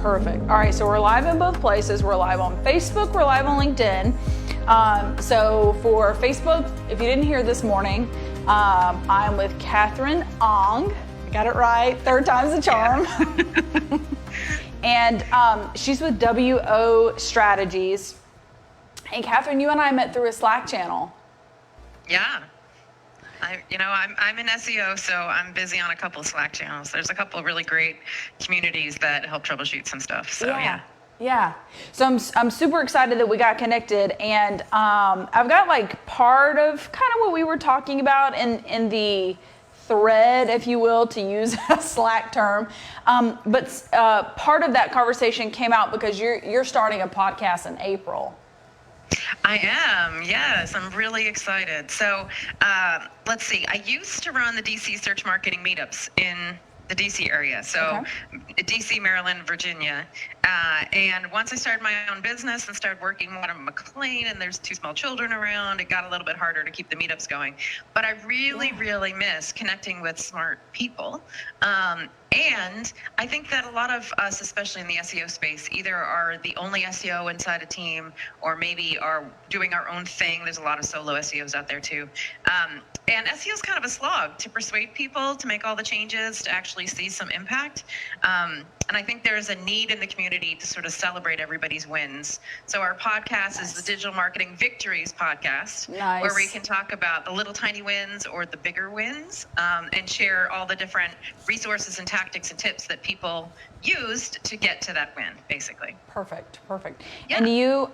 Perfect. All right, so we're live in both places. We're live on Facebook, we're live on LinkedIn. So for Facebook, if you didn't hear this morning, I'm with Katherine Ong. I got it right, third time's the charm. And she's with WO Strategies. And Katherine, you and I met through a Slack channel. Yeah. I'm in SEO, so I'm busy on a couple of Slack channels. There's a couple of really great communities that help troubleshoot some stuff. So yeah. So I'm super excited that we got connected, and I've got like part of kind of what we were talking about in the thread, if you will, to use a Slack term. But part of that conversation came out because you're starting a podcast in April. I am, yes. I'm really excited. So let's see. I used to run the DC search marketing meetups in the DC area. So DC, Maryland, Virginia. And once I started my own business and started working out of McLean, and there's 2 small children around, it got a little bit harder to keep the meetups going. But I really miss connecting with smart people. And I think that a lot of us, especially in the SEO space, either are the only SEO inside a team or maybe are doing our own thing. There's a lot of solo SEOs out there too. And SEO is kind of a slog to persuade people to make all the changes, to actually see some impact. And I think there's a need in the community to sort of celebrate everybody's wins. So our podcast is the Digital Marketing Victories podcast, where we can talk about the little tiny wins or the bigger wins, and share all the different resources and tactics and tips that people used to get to that win, basically. Perfect. Yeah. And you,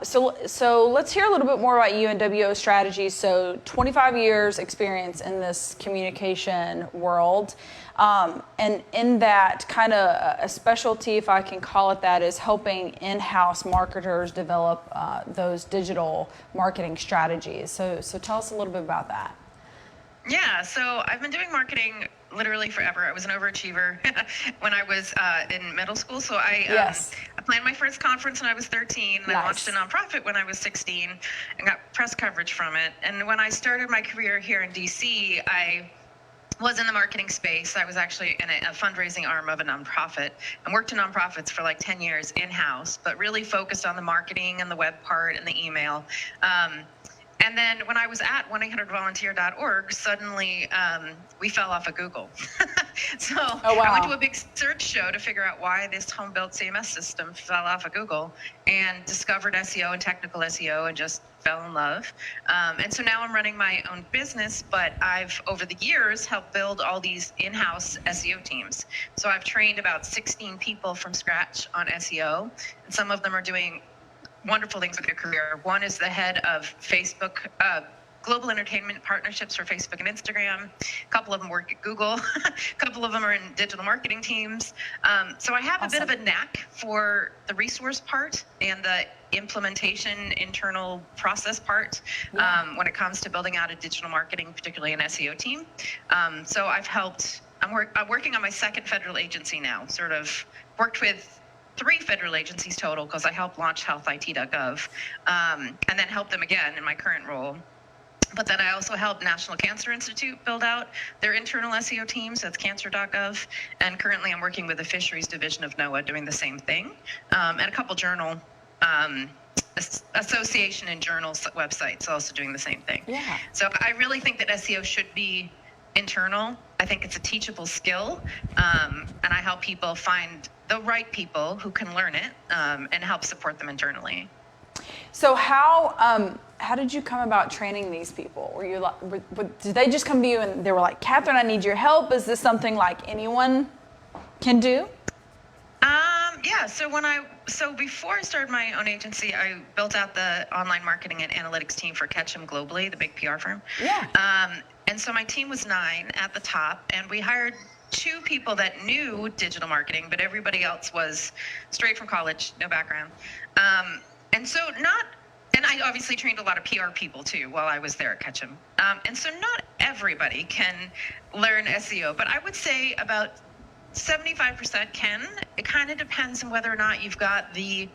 so let's hear a little bit more about you and WO Strategies. So 25 years experience in this communication world. And in that kind of a specialty, if I can call it that, is helping in-house marketers develop those digital marketing strategies. So tell us a little bit about that. Yeah, so I've been doing marketing literally forever. I was an overachiever when I was in middle school. So I planned my first conference when I was 13, and I launched a nonprofit when I was 16 and got press coverage from it. And when I started my career here in DC, I was in the marketing space. I was actually in a fundraising arm of a nonprofit and worked in nonprofits for like 10 years in-house, but really focused on the marketing and the web part and the email. And then when I was at 1-800-volunteer.org, suddenly we fell off of Google. I went to a big search show to figure out why this home-built CMS system fell off of Google, and discovered SEO and technical SEO and just fell in love. And so now I'm running my own business, but I've, over the years, helped build all these in-house SEO teams. So I've trained about 16 people from scratch on SEO, and some of them are doing wonderful things with their career. One is the head of Facebook, global entertainment partnerships for Facebook and Instagram. A couple of them work at Google. A couple of them are in digital marketing teams. So I have a bit of a knack for the resource part and the implementation internal process part when it comes to building out a digital marketing, particularly an SEO team. So I'm working on my second federal agency now, sort of worked with 3 federal agencies total, because I helped launch healthit.gov, and then help them again in my current role. But then I also helped National Cancer Institute build out their internal SEO teams. That's cancer.gov. And currently I'm working with the Fisheries Division of NOAA doing the same thing, and a couple journal association and journals websites also doing the same thing. Yeah. So I really think that SEO should be internal. I think it's a teachable skill, and I help people find the right people who can learn it, and help support them internally. So how how did you come about training these people? Were you like, did they just come to you and they were like, Katherine, I need your help? Is this something like anyone can do? Yeah. So before I started my own agency, I built out the online marketing and analytics team for Ketchum Globally, the big PR firm. Yeah. And so my team was 9 at the top, and we hired 2 people that knew digital marketing, but everybody else was straight from college, no background. And I obviously trained a lot of PR people too while I was there at Ketchum. And so not everybody can learn SEO, but I would say about 75% can. It kind of depends on whether or not you've got the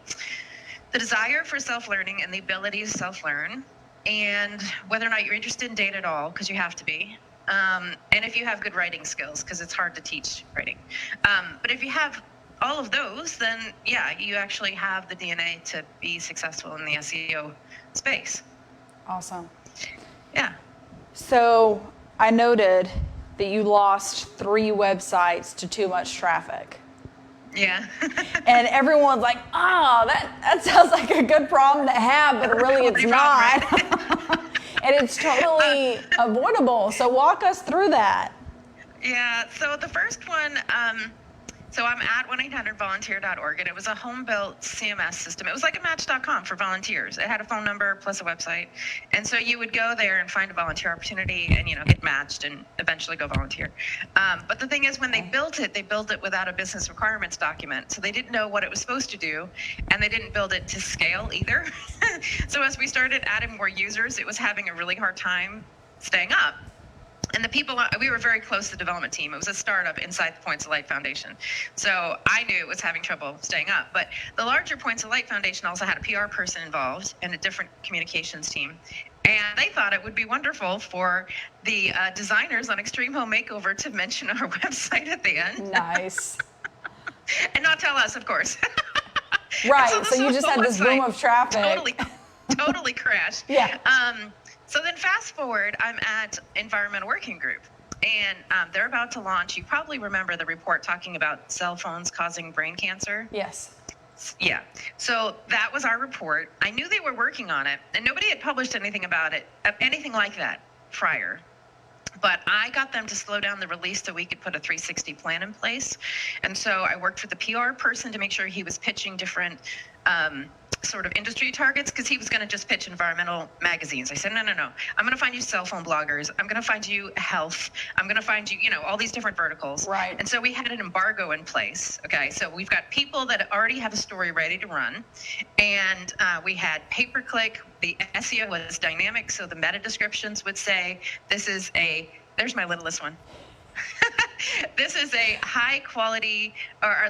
desire for self-learning and the ability to self-learn, and whether or not you're interested in data at all, because you have to be. And if you have good writing skills, because it's hard to teach writing. But if you have all of those, then yeah, you actually have the DNA to be successful in the SEO space. Awesome. Yeah. So I noted that you lost 3 websites to too much traffic. Yeah. And everyone's like, oh, that sounds like a good problem to have, but really it's not. Right? And it's totally avoidable. So walk us through that. Yeah. So the first one, so I'm at 1-800-volunteer.org, and it was a home-built CMS system. It was like a Match.com for volunteers. It had a phone number plus a website. And so you would go there and find a volunteer opportunity and, get matched and eventually go volunteer. But the thing is, when they built it without a business requirements document. So they didn't know what it was supposed to do, and they didn't build it to scale either. So as we started adding more users, it was having a really hard time staying up. And the people, we were very close to the development team. It was a startup inside the Points of Light Foundation. So I knew it was having trouble staying up. But the larger Points of Light Foundation also had a PR person involved and a different communications team. And they thought it would be wonderful for the designers on Extreme Home Makeover to mention our website at the end. Nice. And not tell us, of course. Right. So you just had this boom of traffic. Totally crashed. Yeah. So then fast forward, I'm at Environmental Working Group, and they're about to launch. You probably remember the report talking about cell phones causing brain cancer. Yes. Yeah. So that was our report. I knew they were working on it, and nobody had published anything about it, anything like that prior. But I got them to slow down the release so we could put a 360 plan in place. And so I worked with the PR person to make sure he was pitching different sort of industry targets, because he was going to just pitch environmental magazines. I said, no. I'm going to find you cell phone bloggers. I'm going to find you health. I'm going to find you, all these different verticals. Right. And so we had an embargo in place. Okay. So we've got people that already have a story ready to run. And we had pay-per-click. The SEO was dynamic. So the meta descriptions would say, there's my littlest one. This is a high quality or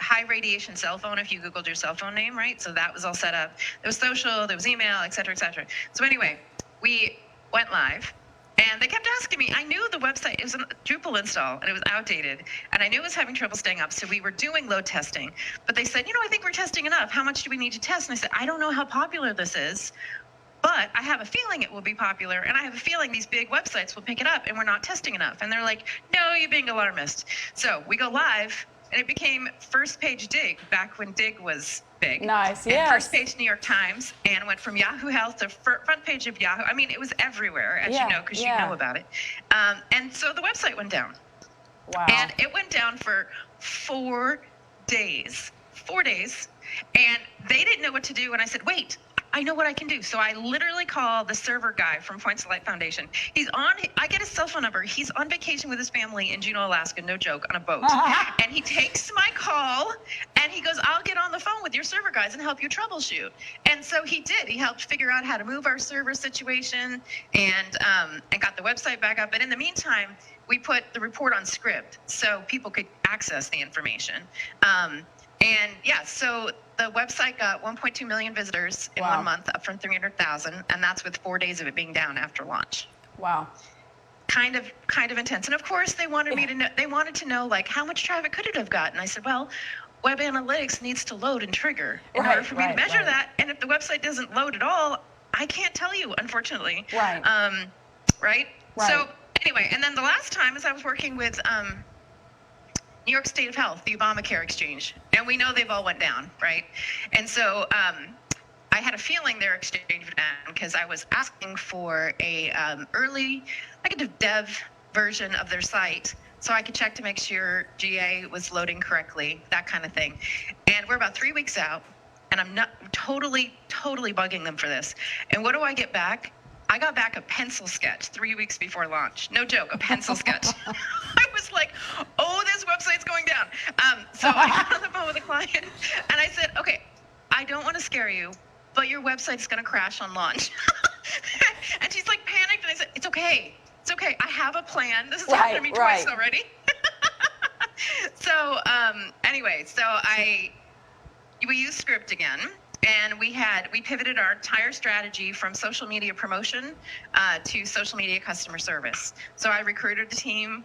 high radiation cell phone if you Googled your cell phone name, right? So that was all set up. There was social, there was email, et cetera, et cetera. So anyway, we went live, and they kept asking me. I knew the website, it was a Drupal install, and it was outdated, and I knew it was having trouble staying up, so we were doing load testing. But they said, I think we're testing enough. How much do we need to test? And I said, I don't know how popular this is, but I have a feeling it will be popular, and I have a feeling these big websites will pick it up, and we're not testing enough. And they're like, no, you're being alarmist. So we go live, and it became first page Dig back when Dig was big. Nice, and yes. First page New York Times, and went from Yahoo Health to front page of Yahoo. I mean, it was everywhere, as you know, because you know about it. And so the website went down. Wow. And it went down for 4 days. 4 days. And they didn't know what to do. And I said, wait, I know what I can do. So I literally call the server guy from Points of Light Foundation. I get his cell phone number. He's on vacation with his family in Juneau, Alaska, no joke, on a boat. And he takes my call, and he goes, I'll get on the phone with your server guys and help you troubleshoot. And so he did. He helped figure out how to move our server situation and got the website back up. And in the meantime, we put the report on script so people could access the information. So the website got 1.2 million visitors in 1 month, up from 300,000, and that's with 4 days of it being down after launch. Wow. Kind of intense. And of course, they wanted me to know. They wanted to know, like, how much traffic could it have gotten? I said, well, web analytics needs to load and trigger in order for me to measure that. And if the website doesn't load at all, I can't tell you, unfortunately. Right. Right. So anyway, and then the last time is I was working with New York State of Health, the Obamacare exchange, and we know they've all went down, right? And so I I had a feeling their exchange would end because I was asking for a like a dev version of their site so I could check to make sure GA was loading correctly, that kind of thing. And we're about 3 weeks out, and I'm not totally bugging them for this. And what do I get back? I got back a pencil sketch 3 weeks before launch. No joke, a pencil sketch. I was like, oh, this website's going down. So I got on the phone with a client, and I said, okay, I don't want to scare you, but your website's going to crash on launch. And she's like panicked, and I said, it's okay. It's okay. I have a plan. This has happened to me twice already. So anyway, we used script again, and we pivoted our entire strategy from social media promotion to social media customer service. So I recruited a team,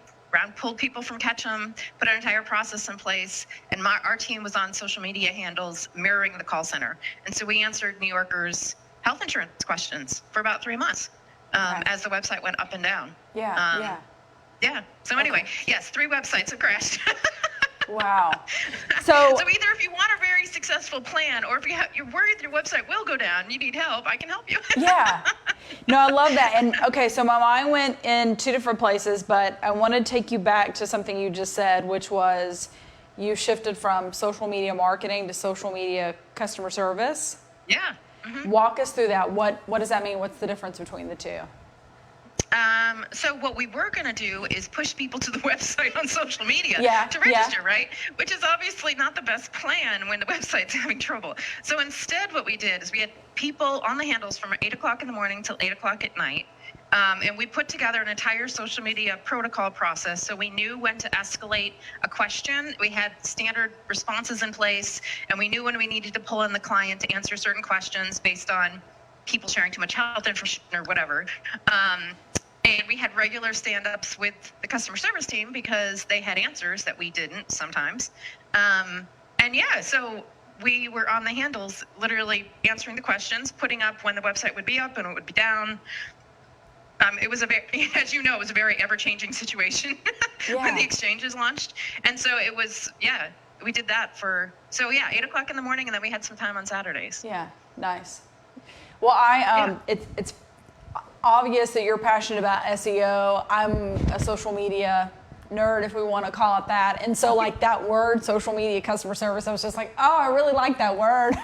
pulled people from Ketchum, put our entire process in place, and our team was on social media handles mirroring the call center. And so we answered New Yorkers' health insurance questions for about 3 months. As the website went up and down. Yeah. So anyway, yes, 3 websites have crashed. Wow. So either if you want a very successful plan, or if you're worried your website will go down, you need help, I can help you. Yeah. No, I love that. And okay, so my mind went in 2 different places, but I want to take you back to something you just said, which was you shifted from social media marketing to social media customer service. Yeah. Mm-hmm. Walk us through that. What does that mean? What's the difference between the two? So what we were going to do is push people to the website on social media to register, right? Which is obviously not the best plan when the website's having trouble. So instead what we did is we had people on the handles from 8 o'clock in the morning till 8 o'clock at night. And we put together an entire social media protocol process, so we knew when to escalate a question. We had standard responses in place, and we knew when we needed to pull in the client to answer certain questions based on people sharing too much health information or whatever. And we had regular stand-ups with the customer service team because they had answers that we didn't sometimes. So we were on the handles, literally answering the questions, putting up when the website would be up and it would be down. It was as you know, it was a very ever-changing situation when the exchanges launched. And so it was, we did that 8 o'clock in the morning, and then we had some time on Saturdays. Yeah, nice. Well, it's obvious that you're passionate about SEO. I'm a social media nerd, if we want to call it that. And so like that word, social media customer service, I was just like, oh, I really like that word.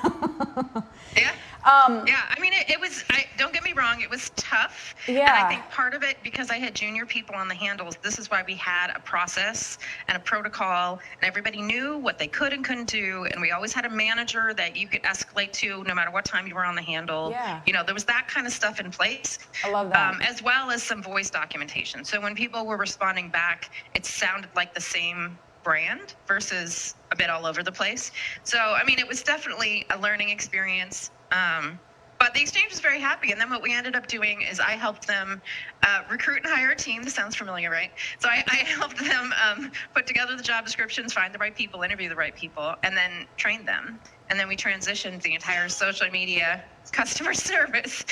I mean, it was, don't get me wrong, it was tough. Yeah. And I think part of it, because I had junior people on the handles, this is why we had a process and a protocol, and everybody knew what they could and couldn't do. And we always had a manager that you could escalate to no matter what time you were on the handle. Yeah. You know, there was that kind of stuff in place. I love that. As well as some voice documentation. So when people were responding back, it sounded like the same brand versus a bit all over the place. So, I mean, it was definitely a learning experience. But the exchange was very happy. And then what we ended up doing is I helped them recruit and hire a team. This sounds familiar, right? So I helped them put together the job descriptions, find the right people, interview the right people, and then train them. And then we transitioned the entire social media customer service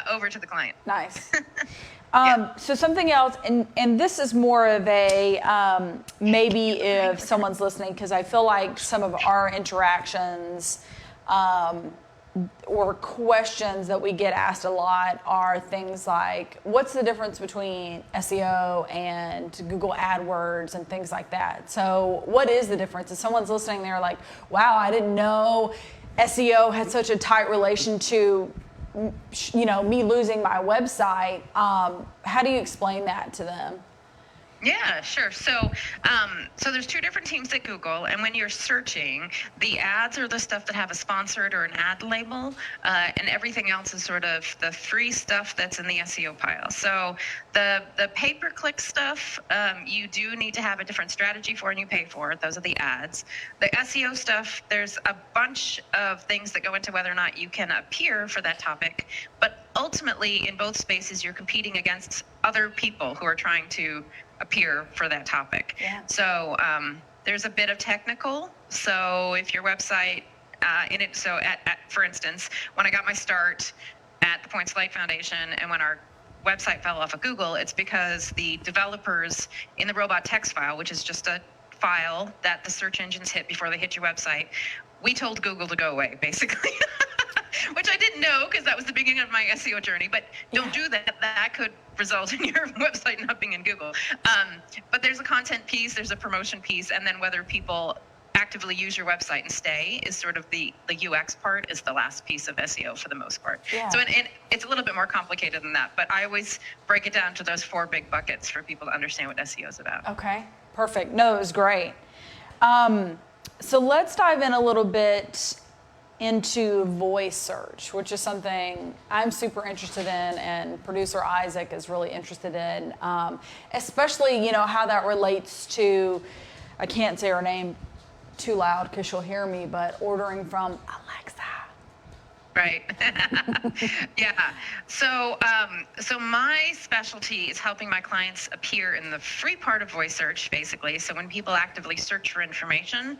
over to the client. Nice. So something else, and this is more of a, maybe if someone's listening, because I feel like some of our interactions or questions that we get asked a lot are things like, what's the difference between SEO and Google Adwords and things like that? So what is the difference? If someone's listening, they're like, wow, I didn't know SEO had such a tight relation to, me losing my website. How do you explain that to them? Yeah, sure. So there's 2 different teams at Google, and when you're searching, the ads are the stuff that have a sponsored or an ad label, and everything else is sort of the free stuff that's in the SEO pile. So the pay-per-click stuff, you do need to have a different strategy for, and you pay for it. Those are the ads. The SEO stuff, there's a bunch of things that go into whether or not you can appear for that topic, but ultimately in both spaces, you're competing against other people who are trying to appear for that topic. Yeah. So there's a bit of technical. So if your website for instance, when I got my start at the Points Light Foundation and when our website fell off of Google, it's because the developers in the robot text file, which is just a file that the search engines hit before they hit your website, we told Google to go away, basically. which I didn't know because that was the beginning of my SEO journey. But don't do that. That could result in your website not being in Google. But there's a content piece, there's a promotion piece, and then whether people actively use your website and stay is sort of the UX part is the last piece of SEO for the most part. Yeah. So and it's a little bit more complicated than that, but I always break it down to those 4 big buckets for people to understand what SEO is about. Okay, perfect. No, it was great. So let's dive in a little bit into voice search, which is something I'm super interested in, and producer Isaac is really interested in, especially, how that relates to, I can't say her name too loud because she'll hear me, but ordering from Alexa. Right. Yeah. So my specialty is helping my clients appear in the free part of voice search, basically. So when people actively search for information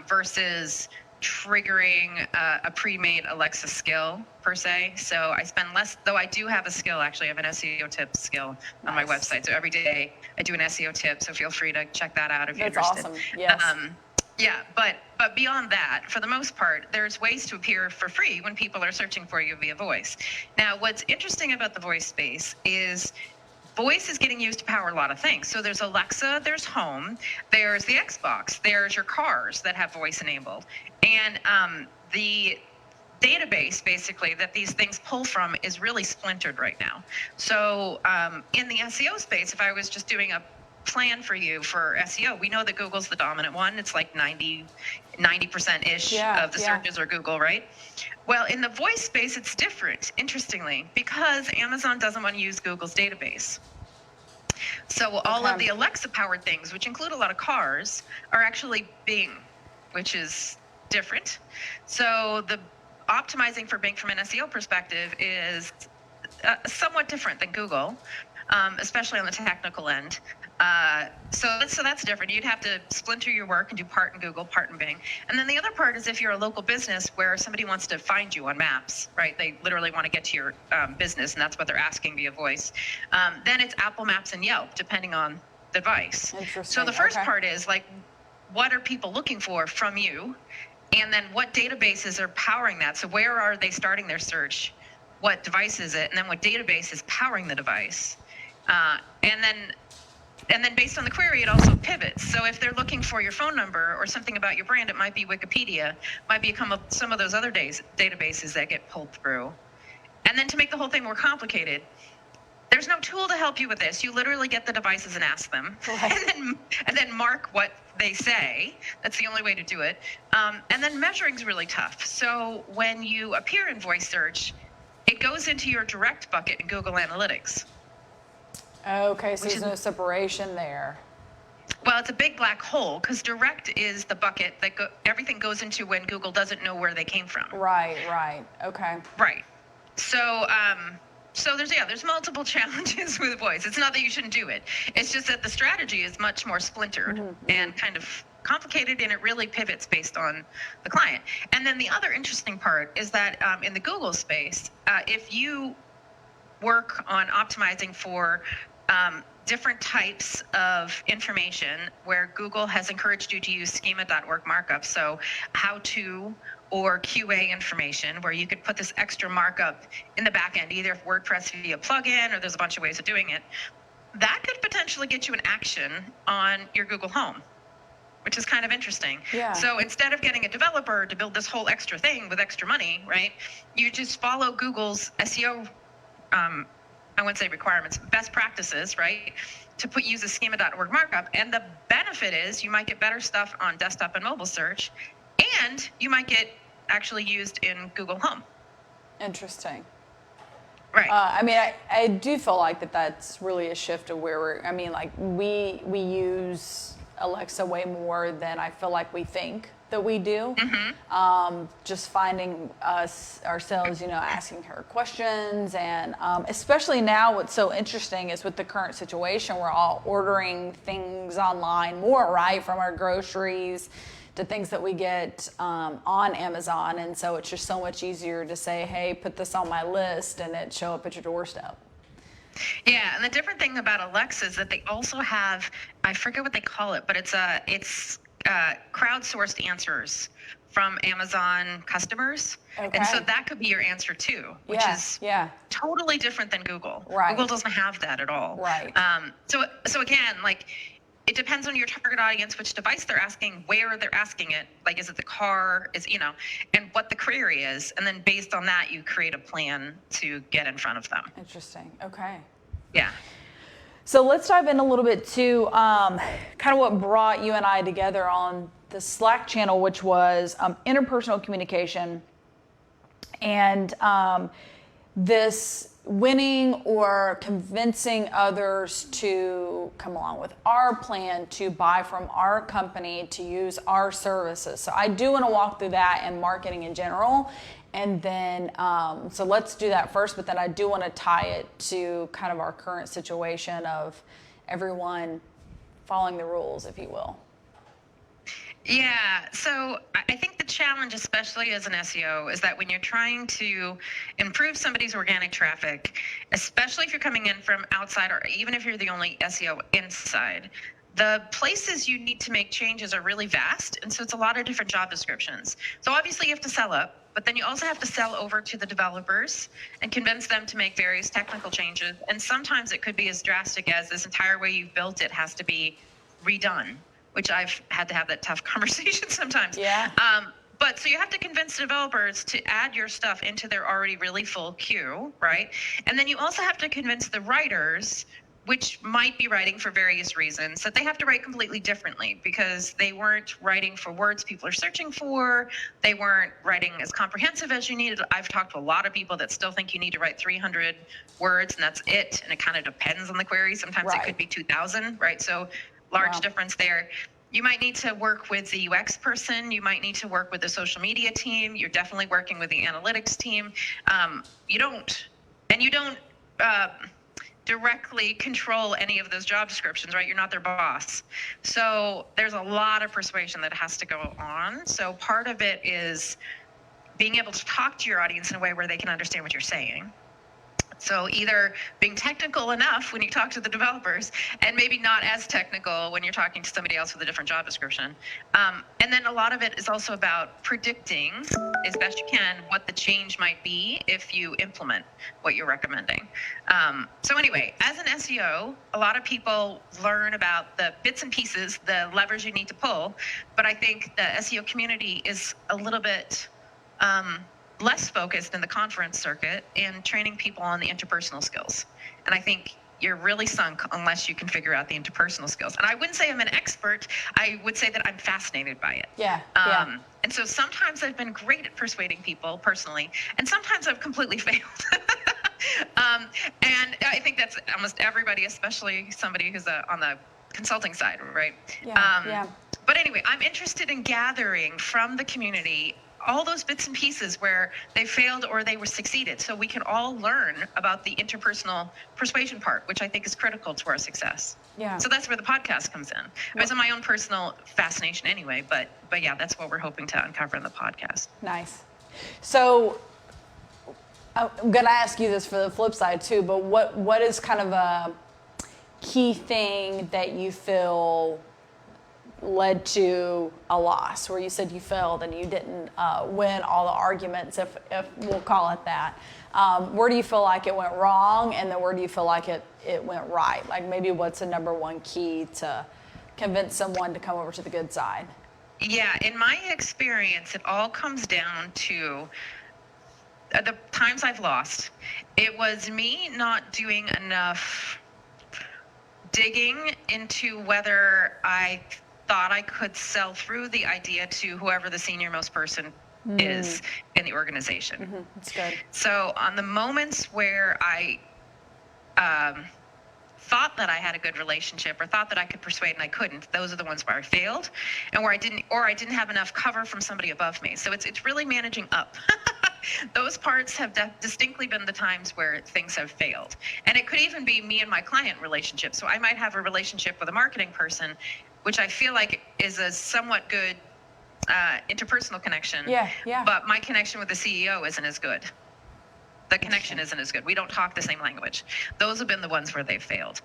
versus triggering a pre-made Alexa skill per se. So I spend less, though I do have a skill, actually. I have an SEO tips skill on my website. So every day I do an SEO tip. So feel free to check that out if you're interested. That's awesome. Yes. Yeah, but beyond that, for the most part, there's ways to appear for free when people are searching for you via voice. Now, what's interesting about the voice space is voice is getting used to power a lot of things. So there's Alexa, there's Home, there's the Xbox, there's your cars that have voice enabled. And the database, basically, that these things pull from is really splintered right now. So in the SEO space, if I was just doing a plan for you for SEO, we know that Google's the dominant one. It's like 90%-ish of the searches are Google, right? Well, in the voice space, it's different, interestingly, because Amazon doesn't want to use Google's database. So all of the Alexa-powered things, which include a lot of cars, are actually Bing, which is different. So the optimizing for Bing from an SEO perspective is somewhat different than Google, especially on the technical end. So that's different. You'd have to splinter your work and do part in Google, part in Bing. And then the other part is if you're a local business where somebody wants to find you on maps, right? They literally want to get to your business, and that's what they're asking via voice. Then it's Apple Maps and Yelp, depending on the device. So the first part is like, what are people looking for from you? And then what databases are powering that? So where are they starting their search? What device is it? And then what database is powering the device? And then based on the query, it also pivots. So if they're looking for your phone number or something about your brand, it might be Wikipedia, might be some of those other databases that get pulled through. And then to make the whole thing more complicated, there's no tool to help you with this. You literally get the devices and ask them, and then mark what they say. That's the only way to do it. And then measuring's really tough. So when you appear in voice search, it goes into your direct bucket in Google Analytics. Okay, so there's no separation there. Well, it's a big black hole because direct is the bucket that everything goes into when Google doesn't know where they came from. Right. Okay. Right. So there's multiple challenges with voice. It's not that you shouldn't do it. It's just that the strategy is much more splintered and kind of complicated, and it really pivots based on the client. And then the other interesting part is that in the Google space, if you work on optimizing for different types of information where Google has encouraged you to use schema.org markup, so how to or QA information where you could put this extra markup in the back end, either WordPress via plugin, or there's a bunch of ways of doing it, that could potentially get you an action on your Google Home, which is kind of interesting. Yeah. So instead of getting a developer to build this whole extra thing with extra money, right, you just follow Google's SEO I wouldn't say requirements, best practices, right, to use a schema.org markup. And the benefit is you might get better stuff on desktop and mobile search, and you might get actually used in Google Home. Interesting. Right. I do feel like that's really a shift of where we use Alexa way more than I feel like we think that we do. Just finding ourselves, asking her questions, and especially now what's so interesting is with the current situation, we're all ordering things online more, right? From our groceries to things that we get on Amazon. And so it's just so much easier to say, hey, put this on my list, and it show up at your doorstep. Yeah, and the different thing about Alexa is that they also have, I forget what they call it, but it's crowdsourced answers from Amazon customers. Okay. And so that could be your answer too, which is totally different than Google. Right. Google doesn't have that at all. Right. So again, like, it depends on your target audience, which device they're asking, where they're asking it. Like, is it the car? And what the query is. And then based on that, you create a plan to get in front of them. Interesting. Okay. Yeah. So let's dive in a little bit to kind of what brought you and I together on the Slack channel, which was interpersonal communication, and this winning or convincing others to come along with our plan, to buy from our company, to use our services. So I do want to walk through that and marketing in general. And then, so let's do that first, but then I do want to tie it to kind of our current situation of everyone following the rules, if you will. Yeah, so I think the challenge, especially as an SEO, is that when you're trying to improve somebody's organic traffic, especially if you're coming in from outside or even if you're the only SEO inside, the places you need to make changes are really vast. And so it's a lot of different job descriptions. So obviously you have to sell up, but then you also have to sell over to the developers and convince them to make various technical changes. And sometimes it could be as drastic as this entire way you've built it has to be redone, which I've had to have that tough conversation sometimes. Yeah. But so you have to convince developers to add your stuff into their already really full queue, right? And then you also have to convince the writers, which might be writing for various reasons, that they have to write completely differently because they weren't writing for words people are searching for. They weren't writing as comprehensive as you needed. I've talked to a lot of people that still think you need to write 300 words and that's it. And it kind of depends on the query. Sometimes it could be 2,000, right? So large difference there. You might need to work with the UX person. You might need to work with the social media team. You're definitely working with the analytics team. You don't directly control any of those job descriptions, right? You're not their boss. So there's a lot of persuasion that has to go on. So part of it is being able to talk to your audience in a way where they can understand what you're saying. So either being technical enough when you talk to the developers and maybe not as technical when you're talking to somebody else with a different job description. And then a lot of it is also about predicting as best you can what the change might be if you implement what you're recommending. So anyway, as an SEO, a lot of people learn about the bits and pieces, the levers you need to pull, but I think the SEO community is a little bit less focused in the conference circuit and training people on the interpersonal skills. And I think you're really sunk unless you can figure out the interpersonal skills. And I wouldn't say I'm an expert. I would say that I'm fascinated by it. Yeah. And so sometimes I've been great at persuading people personally, and sometimes I've completely failed. And I think that's almost everybody, especially somebody who's on the consulting side, right? But anyway, I'm interested in gathering from the community all those bits and pieces where they failed or they were succeeded, so we can all learn about the interpersonal persuasion part, which I think is critical to our success. Yeah. So that's where the podcast comes in. It's my own personal fascination anyway, but yeah, that's what we're hoping to uncover in the podcast. Nice. So I'm gonna ask you this for the flip side too, but what is kind of a key thing that you feel led to a loss, where you said you failed and you didn't win all the arguments, if we'll call it that? Where do you feel like it went wrong, and then where do you feel like it went right? Like maybe what's the number one key to convince someone to come over to the good side? Yeah, in my experience, it all comes down to the times I've lost. It was me not doing enough digging into whether I thought I could sell through the idea to whoever the senior most person is in the organization. Mm-hmm. That's good. So on the moments where I thought that I had a good relationship or thought that I could persuade and I couldn't, those are the ones where I failed, and where I didn't have enough cover from somebody above me. So it's really managing up. Those parts have distinctly been the times where things have failed. And it could even be me and my client relationship. So I might have a relationship with a marketing person, which I feel like is a somewhat good interpersonal connection. Yeah. But my connection with the CEO isn't as good. The connection isn't as good. We don't talk the same language. Those have been the ones where they've failed.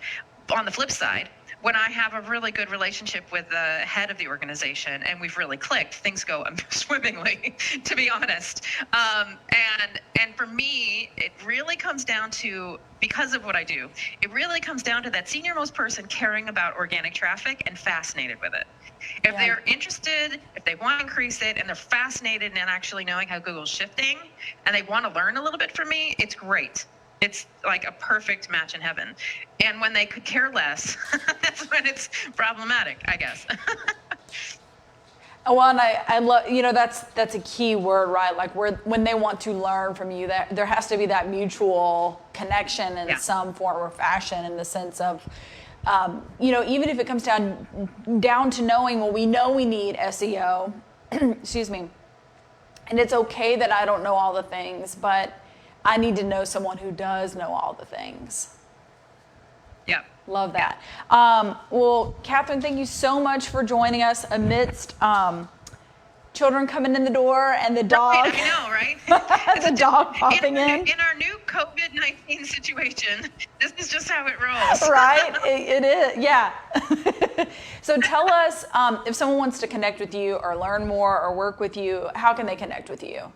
On the flip side, when I have a really good relationship with the head of the organization and we've really clicked, things go swimmingly, to be honest. And for me, it really comes down to, because of what I do, it really comes down to that senior-most person caring about organic traffic and fascinated with it. If they're interested, if they want to increase it, and they're fascinated in actually knowing how Google's shifting, and they want to learn a little bit from me, it's great. It's like a perfect match in heaven. And when they could care less, that's when it's problematic, I guess. Well, and I love, that's a key word, right? Like when they want to learn from you, that there has to be that mutual connection in some form or fashion, in the sense of, even if it comes down to knowing, well, we know we need SEO, excuse me, and it's okay that I don't know all the things, but I need to know someone who does know all the things. Yeah. Love that. Well, Katherine, thank you so much for joining us amidst children coming in the door and the dog. Right, I know, right? The dog popping in. In our new COVID-19 situation, this is just how it rolls. Right? It is, yeah. So tell us, if someone wants to connect with you or learn more or work with you, how can they connect with you?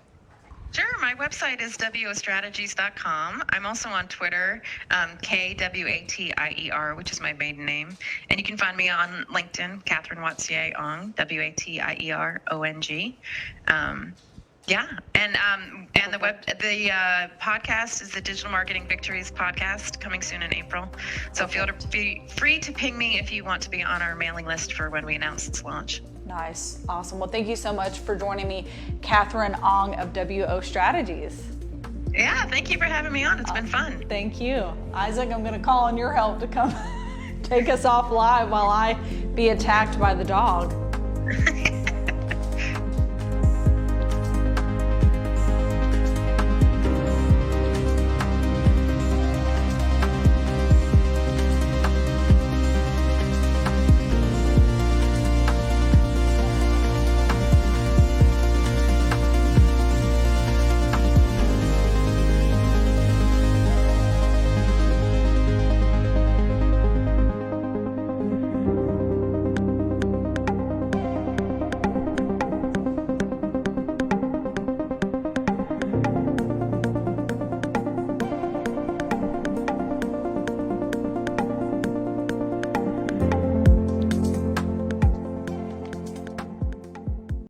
Sure. My website is wostrategies.com. I'm also on Twitter, Kwatier, which is my maiden name. And you can find me on LinkedIn, Katherine Watier Ong, Watierong. And the podcast is the Digital Marketing Victories podcast, coming soon in April. So feel free to ping me if you want to be on our mailing list for when we announce its launch. Nice. Awesome. Well, thank you so much for joining me, Katherine Ong of WO Strategies. Yeah, thank you for having me on. It's been fun. Thank you. Isaac, I'm going to call on your help to come take us off live while I be attacked by the dog.